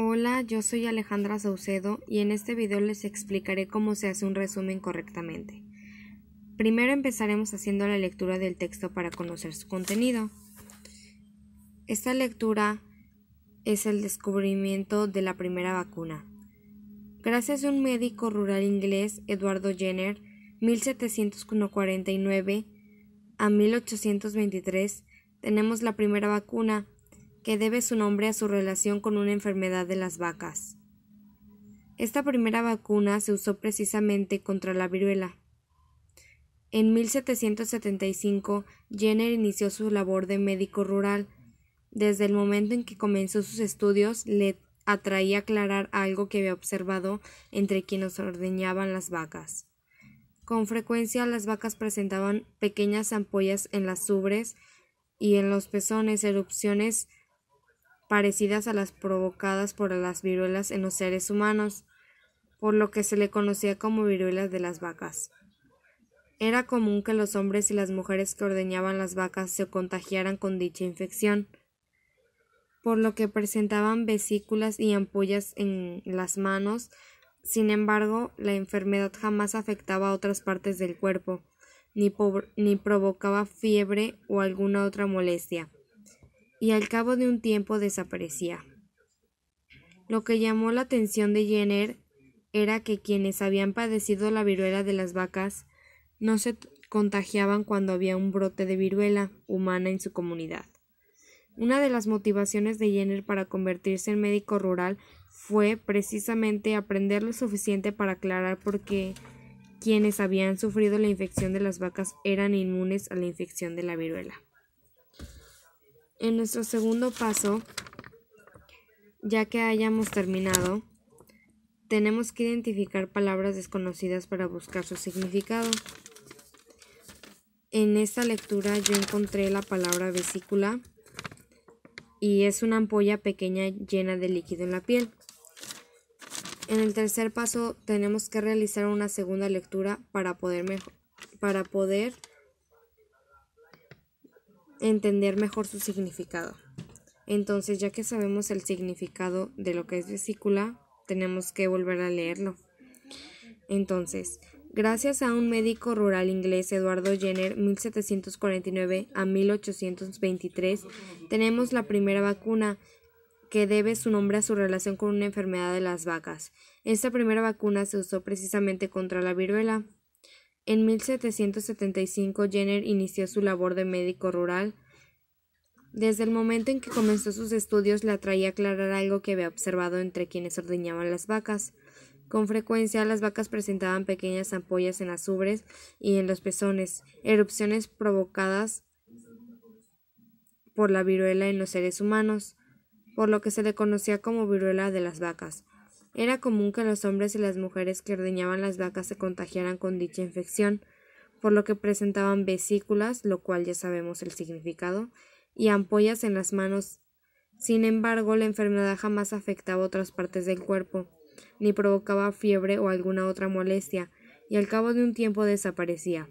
Hola, yo soy Alejandra Saucedo y en este video les explicaré cómo se hace un resumen correctamente. Primero empezaremos haciendo la lectura del texto para conocer su contenido. Esta lectura es el descubrimiento de la primera vacuna. Gracias a un médico rural inglés, Edward Jenner, 1749 a 1823, tenemos la primera vacuna, que debe su nombre a su relación con una enfermedad de las vacas. Esta primera vacuna se usó precisamente contra la viruela. En 1775, Jenner inició su labor de médico rural. Desde el momento en que comenzó sus estudios, le atraía aclarar algo que había observado entre quienes ordeñaban las vacas. Con frecuencia, las vacas presentaban pequeñas ampollas en las ubres y en los pezones, erupciones parecidas a las provocadas por las viruelas en los seres humanos, por lo que se le conocía como viruelas de las vacas. Era común que los hombres y las mujeres que ordeñaban las vacas se contagiaran con dicha infección, por lo que presentaban vesículas y ampollas en las manos. Sin embargo, la enfermedad jamás afectaba a otras partes del cuerpo, ni provocaba fiebre o alguna otra molestia, y al cabo de un tiempo desaparecía. Lo que llamó la atención de Jenner era que quienes habían padecido la viruela de las vacas no se contagiaban cuando había un brote de viruela humana en su comunidad. Una de las motivaciones de Jenner para convertirse en médico rural fue precisamente aprender lo suficiente para aclarar por qué quienes habían sufrido la infección de las vacas eran inmunes a la infección de la viruela. En nuestro segundo paso, ya que hayamos terminado, tenemos que identificar palabras desconocidas para buscar su significado. En esta lectura yo encontré la palabra vesícula y es una ampolla pequeña llena de líquido en la piel. En el tercer paso tenemos que realizar una segunda lectura para poder entender mejor su significado. Entonces, ya que sabemos el significado de lo que es vesícula, tenemos que volver a leerlo. Entonces, gracias a un médico rural inglés, Edward Jenner, 1749 a 1823, tenemos la primera vacuna, que debe su nombre a su relación con una enfermedad de las vacas. Esta primera vacuna se usó precisamente contra la viruela. En 1775, Jenner inició su labor de médico rural. Desde el momento en que comenzó sus estudios, le atraía aclarar algo que había observado entre quienes ordeñaban las vacas. Con frecuencia, las vacas presentaban pequeñas ampollas en las ubres y en los pezones, erupciones provocadas por la viruela en los seres humanos, por lo que se le conocía como viruela de las vacas. Era común que los hombres y las mujeres que ordeñaban las vacas se contagiaran con dicha infección, por lo que presentaban vesículas, lo cual ya sabemos el significado, y ampollas en las manos. Sin embargo, la enfermedad jamás afectaba otras partes del cuerpo, ni provocaba fiebre o alguna otra molestia, y al cabo de un tiempo desaparecía.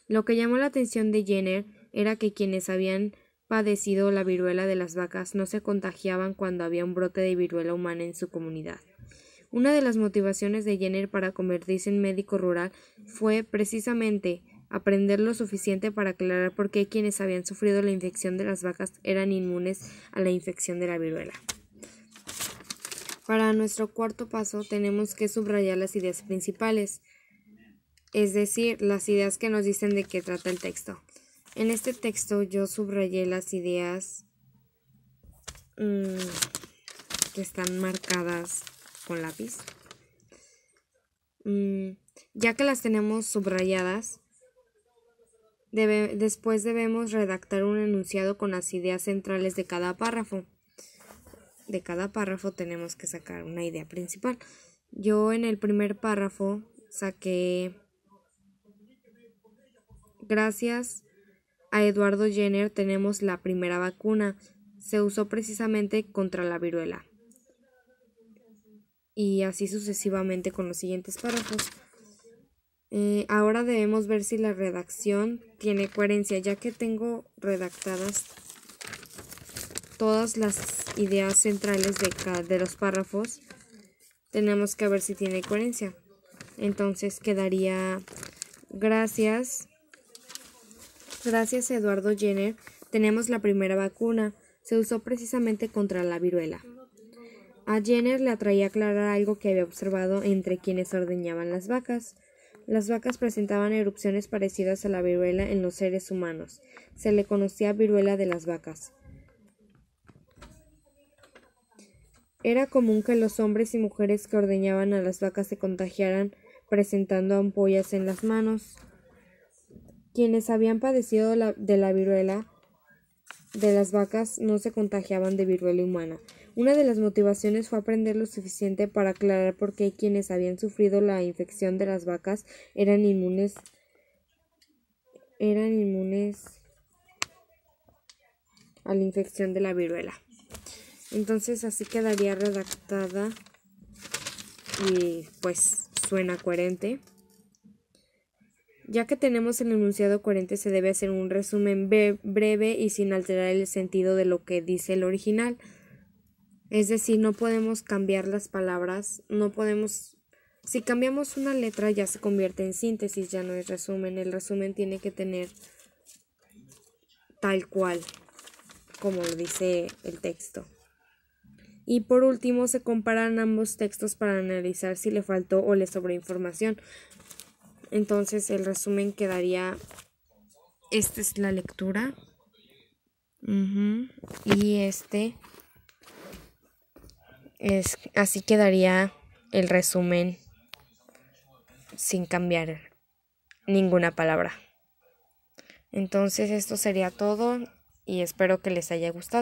Lo que llamó la atención de Jenner era que quienes habían padecido la viruela de las vacas no se contagiaban cuando había un brote de viruela humana en su comunidad. Una de las motivaciones de Jenner para convertirse en médico rural fue precisamente aprender lo suficiente para aclarar por qué quienes habían sufrido la infección de las vacas eran inmunes a la infección de la viruela. Para nuestro cuarto paso tenemos que subrayar las ideas principales, es decir, las ideas que nos dicen de qué trata el texto. En este texto yo subrayé las ideas que están marcadas con lápiz. Ya que las tenemos subrayadas, después debemos redactar un enunciado con las ideas centrales de cada párrafo. De cada párrafo tenemos que sacar una idea principal. Yo en el primer párrafo saqué: gracias a Edward Jenner tenemos la primera vacuna. Se usó precisamente contra la viruela. Y así sucesivamente con los siguientes párrafos. Ahora debemos ver si la redacción tiene coherencia, ya que tengo redactadas todas las ideas centrales de los párrafos, tenemos que ver si tiene coherencia. Entonces quedaría: gracias a Eduardo Jenner tenemos la primera vacuna. Se usó precisamente contra la viruela. A Jenner le atraía aclarar algo que había observado entre quienes ordeñaban las vacas. Las vacas presentaban erupciones parecidas a la viruela en los seres humanos. Se le conocía viruela de las vacas. Era común que los hombres y mujeres que ordeñaban a las vacas se contagiaran presentando ampollas en las manos. Quienes habían padecido de la viruela de las vacas no se contagiaban de viruela humana. Una de las motivaciones fue aprender lo suficiente para aclarar por qué quienes habían sufrido la infección de las vacas eran inmunes a la infección de la viruela. Entonces así quedaría redactada y pues suena coherente. Ya que tenemos el enunciado coherente, se debe hacer un resumen breve y sin alterar el sentido de lo que dice el original. Es decir, no podemos cambiar las palabras, si cambiamos una letra ya se convierte en síntesis, ya no es resumen. El resumen tiene que tener tal cual como lo dice el texto. Y por último, se comparan ambos textos para analizar si le faltó o le sobró información. Entonces el resumen quedaría: esta es la lectura. Y así quedaría el resumen sin cambiar ninguna palabra. Entonces esto sería todo y espero que les haya gustado.